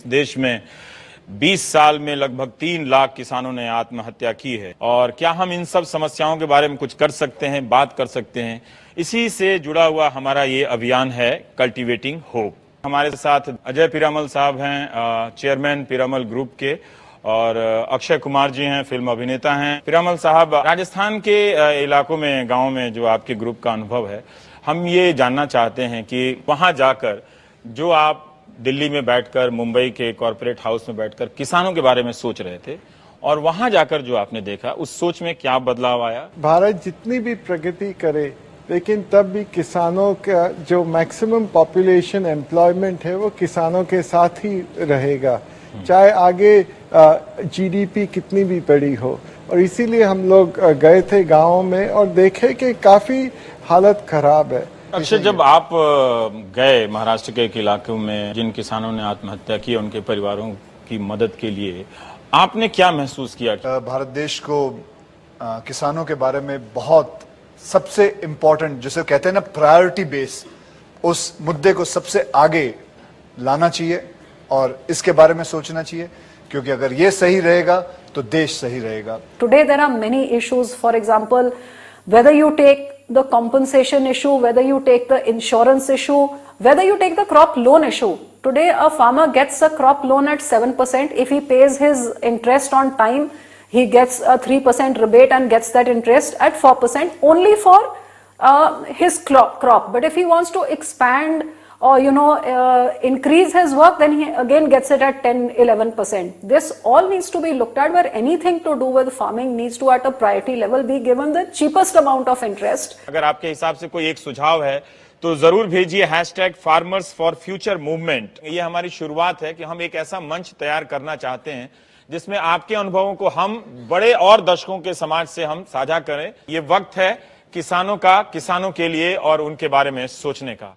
देश में 20 साल में लगभग 3 लाख किसानों ने आत्महत्या की है। और क्या हम इन सब समस्याओं के बारे में कुछ कर सकते हैं, बात कर सकते हैं? इसी से जुड़ा हुआ हमारा ये अभियान है कल्टीवेटिंग होप। हमारे साथ अजय पीरामल साहब हैं, चेयरमैन पीरामल ग्रुप के, और अक्षय कुमार जी हैं, फिल्म अभिनेता हैं। पीरामल साहब, राजस्थान के इलाकों में, गाँव में जो आपके ग्रुप का अनुभव है, हम ये जानना चाहते हैं कि वहां जाकर जो आप दिल्ली में बैठकर, मुंबई के कॉर्पोरेट हाउस में बैठकर किसानों के बारे में सोच रहे थे, और वहां जाकर जो आपने देखा, उस सोच में क्या बदलाव आया? भारत जितनी भी प्रगति करे, लेकिन तब भी किसानों का जो मैक्सिमम पॉपुलेशन एम्प्लॉयमेंट है वो किसानों के साथ ही रहेगा, चाहे आगे जीडीपी कितनी भी बड़ी हो। और इसीलिए हम लोग गए थे गाँव में और देखे कि काफी हालत खराब है। अक्षय, जब आप गए महाराष्ट्र के एक इलाकों में जिन किसानों ने आत्महत्या की, उनके परिवारों की मदद के लिए आपने क्या महसूस किया? भारत देश को किसानों के बारे में बहुत सबसे इम्पोर्टेंट, जिसे कहते हैं ना प्रायोरिटी बेस, उस मुद्दे को सबसे आगे लाना चाहिए और इसके बारे में सोचना चाहिए, क्योंकि अगर ये सही रहेगा तो देश सही रहेगा। Today there are many issues, for example whether you take the compensation issue, whether you take the insurance issue, whether you take the crop loan issue. Today a farmer gets a crop loan at 7%. If he pays his interest on time, he gets a 3% rebate and gets that interest at 4% only for his crop. But if he wants to expand or increase his work, then he again gets it at 10-11%. This all needs to be looked at, where anything to do with farming needs to at a priority level be given the cheapest amount of interest. अगर आपके हिसाब से कोई एक सुझाव है तो जरूर भेजिए #FarmersForFuture मूवमेंट। ये हमारी शुरुआत है कि हम एक ऐसा मंच तैयार करना चाहते हैं जिसमें आपके अनुभवों को हम बड़े और दशकों के समाज से हम साझा करें। ये वक्त है किसानों का, किसानों के लिए और उनके बारे में सोचने का।